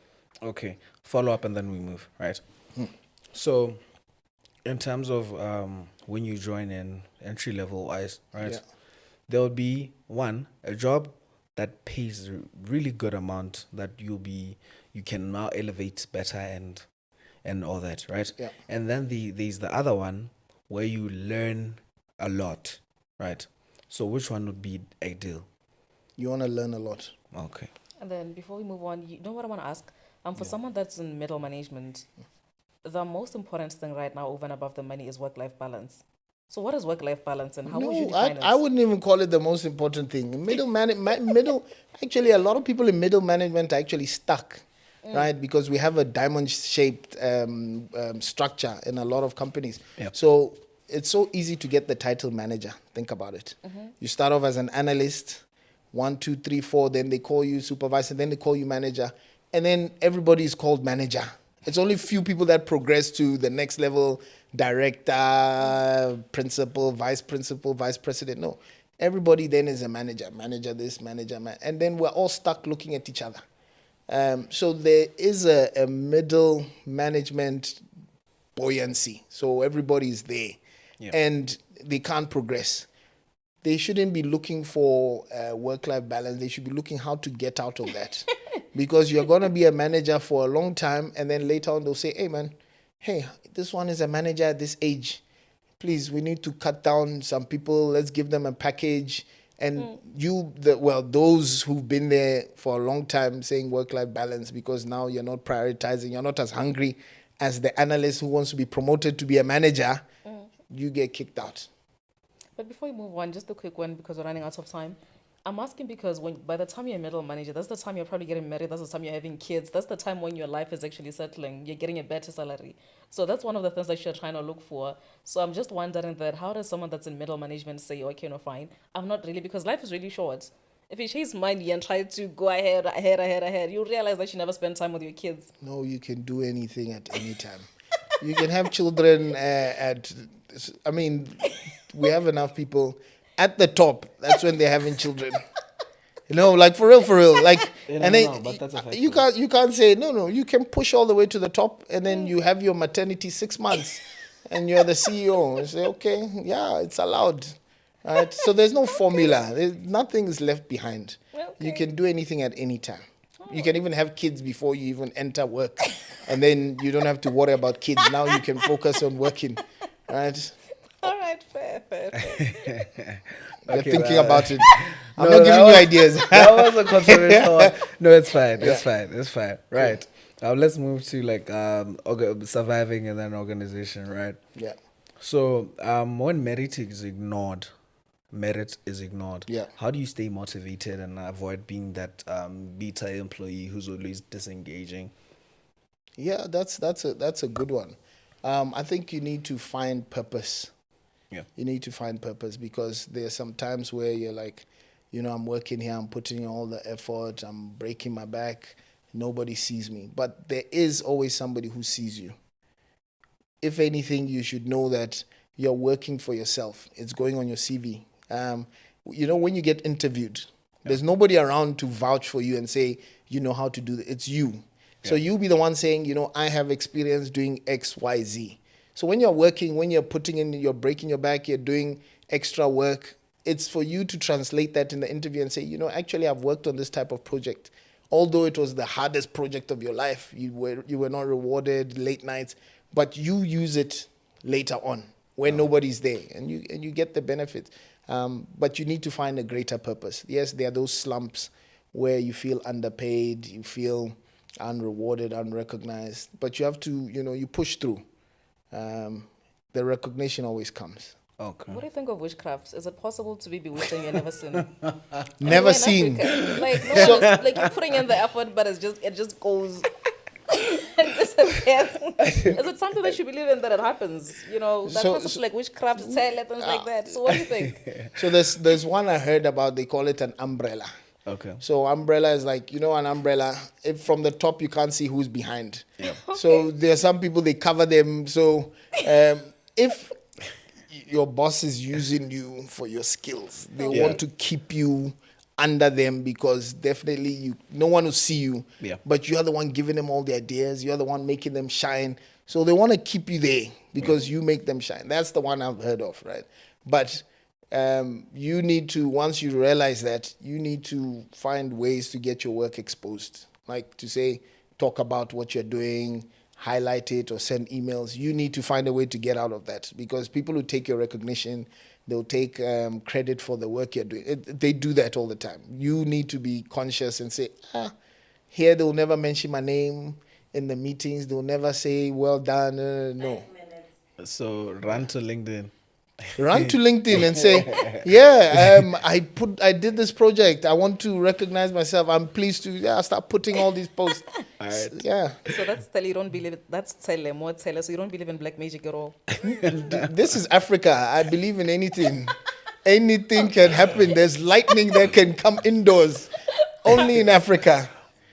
Okay. Follow up and then we move, right? So, in terms of when you join in entry level wise, right? Yeah. There will be a job that pays a really good amount that you can now elevate better and all that, right? Yeah. And then there's the other one where you learn a lot, right? So which one would be ideal? You want to learn a lot. Okay. And then before we move on, you know what I want to ask? For someone that's in middle management, the most important thing right now over and above the money is work-life balance. So what is work-life balance and how would you define it? I wouldn't even call it the most important thing. Actually, a lot of people in middle management are actually stuck, right? Because we have a diamond-shaped structure in a lot of companies. Yep. So it's so easy to get the title manager. Think about it. You start off as an analyst, 1, 2, 3, 4, then they call you supervisor, then they call you manager, and then everybody is called manager. It's only few people that progress to the next level, director, principal, vice president. No, everybody then is a manager this, and then we're all stuck looking at each other. So there is a middle management buoyancy. So everybody is there, and they can't progress. They shouldn't be looking for work-life balance. They should be looking how to get out of that. Because you're going to be a manager for a long time, and then later on they'll say, hey, this one is a manager at this age. Please, we need to cut down some people. Let's give them a package. And those who've been there for a long time saying work-life balance, because now you're not prioritizing, you're not as hungry as the analyst who wants to be promoted to be a manager, you get kicked out. But before we move on, just a quick one because we're running out of time. I'm asking because by the time you're a middle manager, that's the time you're probably getting married, that's the time you're having kids, that's the time when your life is actually settling, you're getting a better salary. So that's one of the things that you're trying to look for. So I'm just wondering that how does someone that's in middle management say, okay, no, fine, I'm not really, because life is really short. If you chase money and try to go ahead, you'll realize that you never spend time with your kids. No, you can do anything at any time. You can have children we have enough people at the top. That's when they're having children. Like for real. Like, but that's a fact. you can't say no. You can push all the way to the top, and then you have your maternity 6 months, and you're the CEO. You say, okay, yeah, it's allowed. Right? So there's no formula. Nothing is left behind. Okay. You can do anything at any time. You can even have kids before you even enter work, and then you don't have to worry about kids. Now you can focus on working, right? All right, fair. You're Okay, thinking well, about it. I'm no, not that giving you was- ideas. That was a controversial one. No, it's fine. It's Yeah. fine. It's fine. Right. Let's move to like surviving and then organization, right? Yeah, So when merit is ignored. Yeah. How do you stay motivated and avoid being that beta employee who's always disengaging? yeah, that's a good one. I think you need to find purpose. Yeah. You need to find purpose, because there's some times where you're like, I'm working here, I'm putting in all the effort, I'm breaking my back, nobody sees me. But there is always somebody who sees you. If anything, you should know that you're working for yourself. It's going on your CV. When you get interviewed, there's nobody around to vouch for you and say, you know how to do it. It's you. So you'll be the one saying, I have experience doing X, Y, Z. So when you're working, when you're you're breaking your back, you're doing extra work, it's for you to translate that in the interview and say, actually I've worked on this type of project. Although it was the hardest project of your life, you were not rewarded, late nights, but you use it later on when nobody's there, and you get the benefit. But you need to find a greater purpose. Yes, there are those slumps where you feel underpaid, you feel unrewarded, unrecognized, but you have to, you push through. The recognition always comes. Okay. What do you think of witchcraft? Is it possible to be bewitched and you never seen? Never seen. Like no one is, like you're putting in the effort, but it just goes and disappears. Is it something that you believe in that it happens? That concept like witchcraft, things like that. So what do you think? So there's one I heard about. They call it an umbrella. Okay. So umbrella is like, an umbrella, if from the top you can't see who's behind. Yeah. So there are some people, they cover them. So if your boss is using you for your skills, they want to keep you under them, because definitely no one will see you. Yeah. But you're the one giving them all the ideas. You're the one making them shine. So they want to keep you there because you make them shine. That's the one I've heard of, right? But you need to, once you realize that, you need to find ways to get your work exposed. Like to say, talk about what you're doing, highlight it, or send emails. You need to find a way to get out of that, because people who take your recognition, they'll take credit for the work you're doing. They do that all the time. You need to be conscious and say, here they'll never mention my name in the meetings. They'll never say, well done. No. So run to LinkedIn. Run to LinkedIn and say, I did this project. I want to recognize myself. I'm pleased to start putting all these posts. All right. Yeah. So that's tell you don't believe it. That's tell more tell. So you don't believe in black magic at all. This is Africa. I believe in anything. Anything can happen. There's lightning that can come indoors. Only in Africa.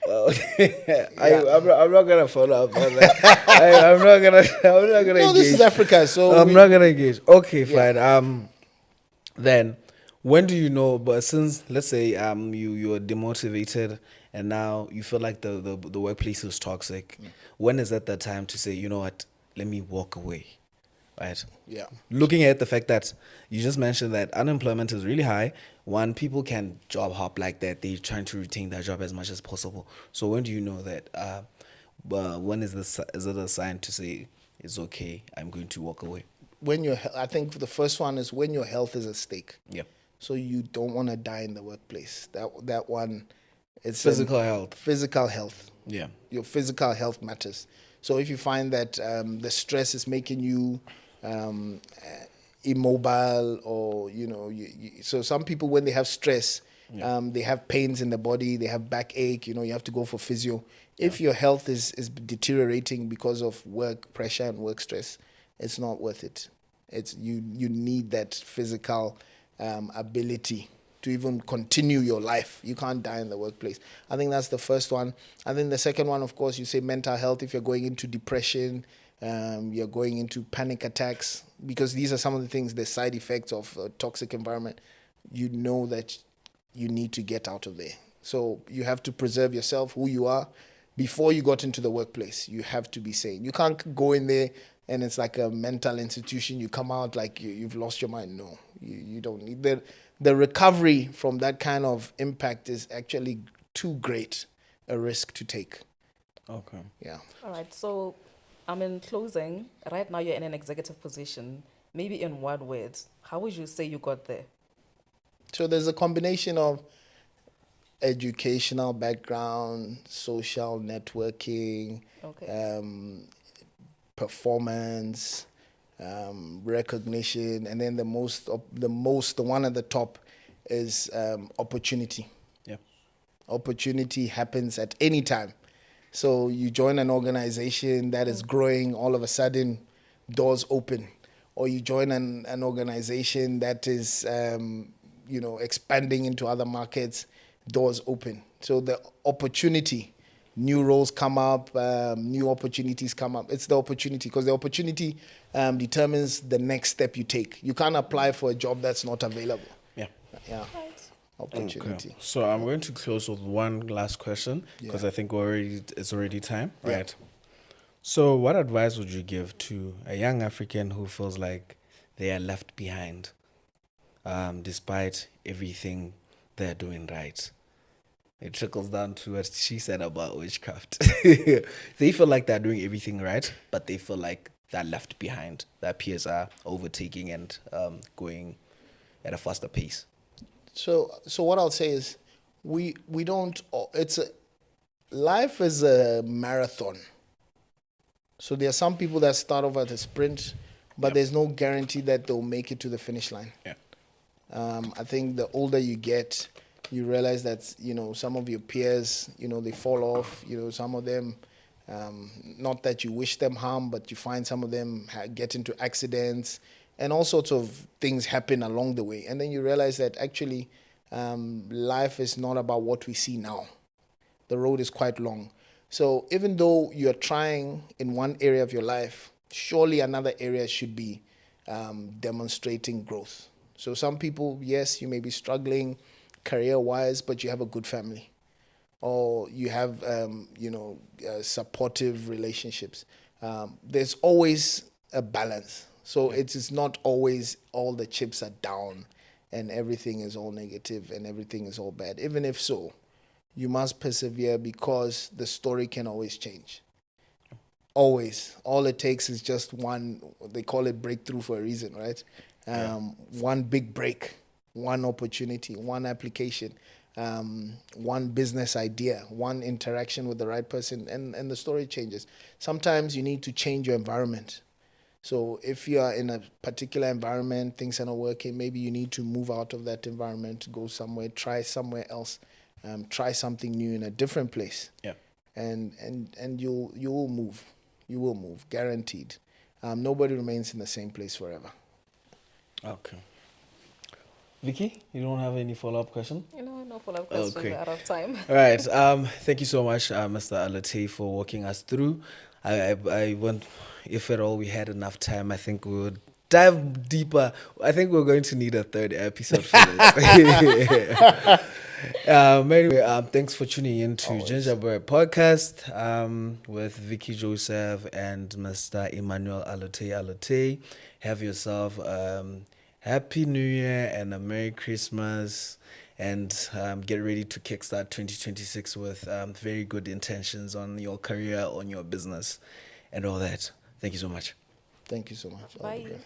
I'm not gonna follow up on that. I'm not gonna No, engage. this is Africa. So I'm not gonna engage. Okay, fine. Then when do you know? But since let's say you are demotivated and now you feel like the workplace is toxic, when is that the time to say, you know what, let me walk away, right? Yeah. Looking at the fact that you just mentioned that unemployment is really high. One, people can job hop like that. They're trying to retain their job as much as possible. So when do you know that? When is it a sign to say it's okay, I'm going to walk away? I think the first one is when your health is at stake. Yeah. So you don't want to die in the workplace. That one, it's Physical health. Physical health. Yeah. Your physical health matters. So if you find that the stress is making you immobile, or so some people, when they have stress, they have pains in the body, they have backache, you have to go for physio. If your health is deteriorating because of work pressure and work stress, it's not worth it. It's you need that physical ability to even continue your life. You can't die in the workplace. I think that's the first one. I think the second one, of course, you say mental health. If you're going into depression, you're going into panic attacks, because these are some of the things, the side effects of a toxic environment. You know that you need to get out of there. So you have to preserve yourself, who you are, before you got into the workplace. You have to be sane. You can't go in there and it's like a mental institution. You come out like you've lost your mind. No, you don't need that. The recovery from that kind of impact is actually too great. a risk to take. Okay. Yeah. All right. So, in closing, right now you're in an executive position. Maybe in one word, how would you say you got there? So there's a combination of educational background, social networking, Okay. performance, recognition, and then the one at the top is opportunity. Yeah. Opportunity happens at any time. So you join an organization that is growing, all of a sudden doors open. Or you join an organization that is expanding into other markets, doors open. So the opportunity, new roles come up, new opportunities come up. It's the opportunity, because the opportunity determines the next step you take. You can't apply for a job that's not available. Yeah. Yeah. Right. Opportunity. Okay. So I'm going to close with one last question, because Yeah. I think it's already time, Yeah. right? So what advice would you give to a young African who feels like they are left behind, despite everything they're doing right? It trickles down to what she said about witchcraft. They feel like they're doing everything right, but they feel like they're left behind. Their peers are overtaking and going at a faster pace. So what I'll say is, we don't. Life is a marathon. So there are some people that start off at a sprint, but Yep. there's no guarantee that they'll make it to the finish line. Yeah. I think the older you get, you realize that some of your peers, they fall off. Some of them, not that you wish them harm, but you find some of them get into accidents, and all sorts of things happen along the way. And then you realize that actually, life is not about what we see now. The road is quite long. So even though you're trying in one area of your life, surely another area should be demonstrating growth. So some people, yes, you may be struggling career-wise, but you have a good family, or you have supportive relationships. There's always a balance. So it is not always all the chips are down and everything is all negative and everything is all bad. Even if so, you must persevere, because the story can always change. Always. All it takes is just one, they call it breakthrough for a reason, right? One big break, one opportunity, one application, one business idea, one interaction with the right person, and the story changes. Sometimes you need to change your environment. So if you are in a particular environment, things are not working, maybe you need to move out of that environment, go somewhere, try somewhere else. Try something new in a different place. Yeah. And you will move. You will move, guaranteed. Nobody remains in the same place forever. Okay. Vicky, you don't have any follow-up question? No follow-up questions. Okay. We're out of time. All right. Thank you so much, Mr. Alate, for walking us through. I went, if at all we had enough time, I think we would dive deeper. I think we're going to need a third episode for this. Anyway, thanks for tuning in to Gingerbread Podcast with Vicky Joseph and Mr. Emmanuel Alate. Have yourself Happy New Year and a Merry Christmas, and get ready to kickstart 2026 with very good intentions on your career, on your business, and all that. Thank you so much. Thank you so much. All the Bye. best.